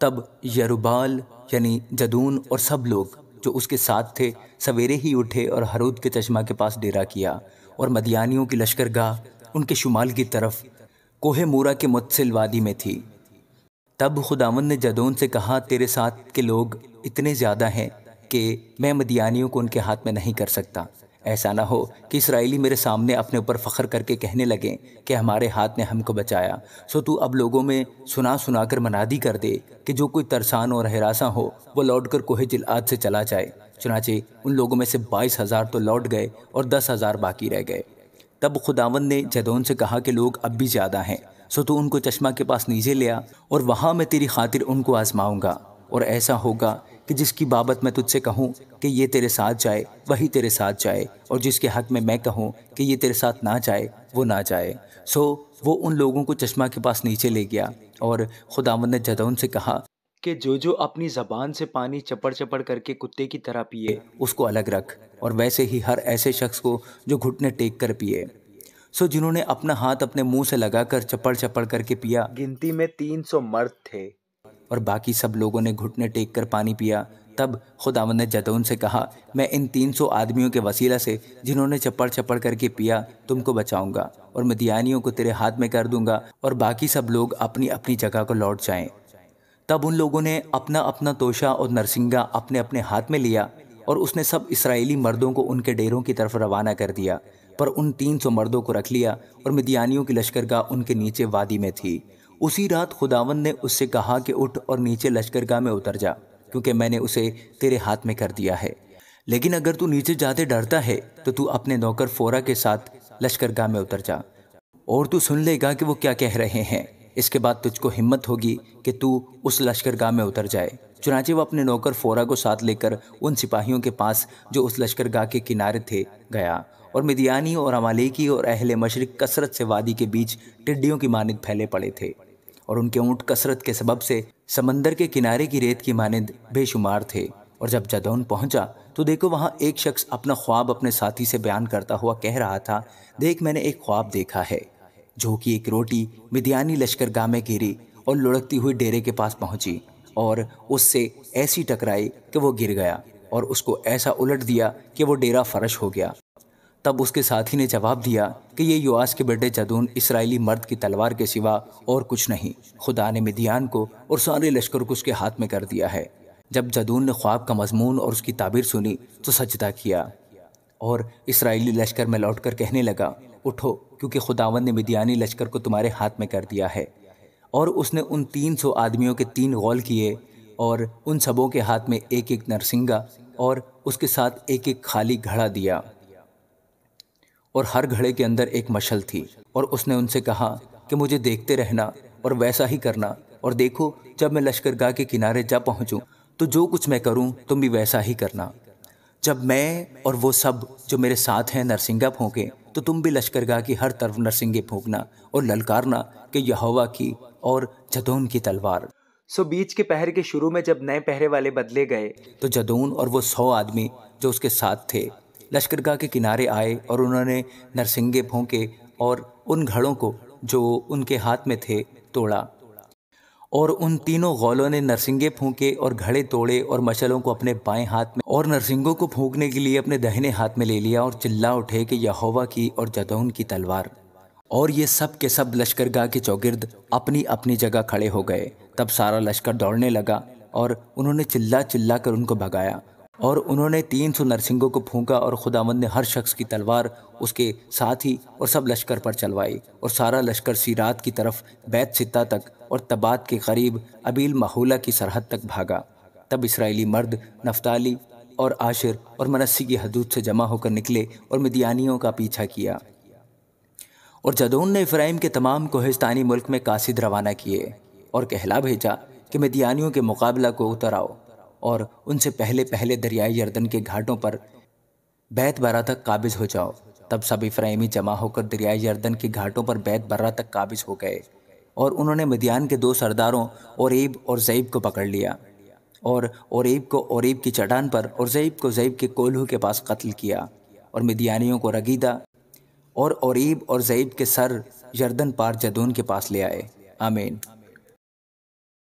تب یروبال یعنی جدون اور سب لوگ جو اس کے ساتھ تھے سویرے ہی اٹھے اور ہرود کے چشمہ کے پاس ڈیرا کیا، اور مدیانیوں کی لشکرگاہ ان کے شمال کی طرف کوہ مورا کے متصل وادی میں تھی۔ تب خداوند نے جدون سے کہا، تیرے ساتھ کے لوگ اتنے زیادہ ہیں کہ میں مدیانیوں کو ان کے ہاتھ میں نہیں کر سکتا۔ ایسا نہ ہو کہ اسرائیلی میرے سامنے اپنے اوپر فخر کر کے کہنے لگیں کہ ہمارے ہاتھ نے ہم کو بچایا۔ سو تو اب لوگوں میں سنا سنا کر منادی کر دے کہ جو کوئی ترسان اور ہراساں ہو وہ لوٹ کر کوہ جلعاد سے چلا جائے۔ چنانچہ ان لوگوں میں سے 22,000 تو لوٹ گئے اور 10,000 باقی رہ گئے۔ تب خداوند نے جدون سے کہا کہ لوگ اب بھی زیادہ ہیں، سو تو ان کو چشمہ کے پاس نیچے لیا، اور وہاں میں تیری خاطر ان کو آزماؤں گا، اور ایسا ہوگا کہ جس کی بابت میں تجھ سے کہوں کہ یہ تیرے ساتھ جائے وہی تیرے ساتھ جائے، اور جس کے حق میں کہوں کہ یہ تیرے ساتھ نہ جائے وہ نہ جائے۔ سو وہ ان لوگوں کو چشمہ کے پاس نیچے لے گیا، اور خداوند نے جدون سے کہا کہ جو اپنی زبان سے پانی چپڑ چپڑ کر کے کتے کی طرح پیے اس کو الگ رکھ، اور ویسے ہی ہر ایسے شخص کو جو گھٹنے ٹیک کر پیے۔ سو جنہوں نے اپنا ہاتھ اپنے منہ سے لگا کر چپڑ چپڑ کر کے پیا گنتی میں 300 مرد تھے، اور باقی سب لوگوں نے گھٹنے ٹیک کر پانی پیا۔ تب خداوند نے جدون سے کہا، میں ان 300 آدمیوں کے وسیلہ سے جنہوں نے چپڑ چپڑ کر کے پیا تم کو بچاؤں گا، اور مدیانیوں کو تیرے ہاتھ میں کر دوں گا، اور باقی سب لوگ اپنی اپنی جگہ کو لوٹ جائیں۔ تب ان لوگوں نے اپنا اپنا توشہ اور نرسنگا اپنے اپنے ہاتھ میں لیا، اور اس نے سب اسرائیلی مردوں کو ان کے ڈیروں کی طرف روانہ کر دیا، پر ان 300 مردوں کو رکھ لیا، اور مدیانیوں کی لشکرگاہ ان کے نیچے وادی میں تھی۔ اسی رات خداوند نے اس سے کہا کہ اٹھ اور نیچے لشکرگاہ میں اتر جا، کیونکہ میں نے اسے تیرے ہاتھ میں کر دیا ہے۔ لیکن اگر تو نیچے جاتے ڈرتا ہے تو تو اپنے نوکر فورا کے ساتھ لشکرگاہ میں اتر جا، اور تو سن لے گا کہ وہ کیا کہہ رہے ہیں۔ اس کے بعد تجھ کو ہمت ہوگی کہ تو اس لشکرگاہ میں اتر جائے۔ چنانچہ وہ اپنے نوکر فورا کو ساتھ لے کر ان سپاہیوں کے پاس جو اس لشکرگاہ کے کنارے تھے گیا، اور مدیانی اور عمالیکی اور اہل مشرق کثرت سے وادی کے بیچ ٹڈیوں کی مانند پھیلے پڑے تھے، اور ان کے اونٹ کثرت کے سبب سے سمندر کے کنارے کی ریت کی مانند بے شمار تھے۔ اور جب جدون پہنچا تو دیکھو وہاں ایک شخص اپنا خواب اپنے ساتھی سے بیان کرتا ہوا کہہ رہا تھا، دیکھ میں نے ایک خواب دیکھا ہے، جو کہ ایک روٹی مدیانی لشکرگاہ میں گری اور لڑکتی ہوئی ڈیرے کے پاس پہنچی، اور اس سے ایسی ٹکرائی کہ وہ گر گیا، اور اس کو ایسا الٹ دیا کہ وہ ڈیرا فرش ہو گیا۔ تب اس کے ساتھی نے جواب دیا کہ یہ یواس کے بیٹے جدون اسرائیلی مرد کی تلوار کے سوا اور کچھ نہیں، خدا نے مدیان کو اور سارے لشکر کو اس کے ہاتھ میں کر دیا ہے۔ جب جدون نے خواب کا مضمون اور اس کی تعبیر سنی تو سجدہ کیا، اور اسرائیلی لشکر میں لوٹ کر کہنے لگا، اٹھو کیونکہ خداوند نے مدیانی لشکر کو تمہارے ہاتھ میں کر دیا ہے۔ اور اس نے ان 300 آدمیوں کے 3 غول کیے، اور ان سبوں کے ہاتھ میں ایک ایک نرسنگا اور اس کے ساتھ ایک ایک خالی گھڑا دیا، اور ہر گھڑے کے اندر ایک مشل تھی، اور اس نے ان سے کہا کہ مجھے دیکھتے رہنا اور ویسا ہی کرنا، اور دیکھو جب میں لشکرگاہ کے کنارے جا پہنچوں تو جو کچھ میں کروں تم بھی ویسا ہی کرنا۔ جب میں اور وہ سب جو میرے ساتھ ہیں نرسنگا پھونکیں تو تم بھی لشکرگاہ کی ہر طرف نرسنگے پھونکنا اور للکارنا کہ یہوہ کی اور جدون کی تلوار۔ سو بیچ کے پہر کے شروع میں جب نئے پہرے والے بدلے گئے تو جدون اور وہ 100 آدمی جو اس کے ساتھ تھے لشکرگاہ کے کنارے آئے، اور انہوں نے نرسنگے پھونکے اور ان گھڑوں کو جو ان کے ہاتھ میں تھے توڑا، اور ان تینوں غولوں نے نرسنگے پھونکے اور گھڑے توڑے، اور مشلوں کو اپنے بائیں ہاتھ میں اور نرسنگوں کو پھونکنے کے لیے اپنے دہنے ہاتھ میں لے لیا، اور چلا اٹھے کہ یہوہ کی اور جدون کی تلوار۔ اور یہ سب کے سب لشکرگاہ کے چوگرد اپنی اپنی جگہ کھڑے ہو گئے۔ تب سارا لشکر دوڑنے لگا، اور انہوں نے چلا چلا کر ان کو بھگایا، اور انہوں نے 300 نرسنگوں کو پھونکا، اور خداوند نے ہر شخص کی تلوار اس کے ساتھ ہی اور سب لشکر پر چلوائی، اور سارا لشکر سیرات کی طرف بیت ستہ تک اور تبات کے قریب ابیل محولہ کی سرحد تک بھاگا۔ تب اسرائیلی مرد نفتالی اور عاشر اور منسی کی حدود سے جمع ہو کر نکلے اور مدیانیوں کا پیچھا کیا، اور جدون نے افرائیم کے تمام کوہستانی ملک میں قاصد روانہ کیے، اور کہلا بھیجا کہ مدیانیوں کے مقابلہ کو اتر آؤ، اور ان سے پہلے پہلے دریائے یردن کے گھاٹوں پر بیت برا تک قابض ہو جاؤ۔ تب سب افرائیمی جمع ہو کر دریائے یردن کے گھاٹوں پر بیت برا تک قابض ہو گئے، اور انہوں نے مدیان کے 2 سرداروں اوریب اور زیب کو پکڑ لیا، اور اوریب کو اوریب کی چٹان پر اور زیب کو زیب کے کولہو کے پاس قتل کیا، اور مدیانیوں کو رگیدہ اور اوریب اور زیب کے سر یردن پار جدون کے پاس لے آئے۔ آمین۔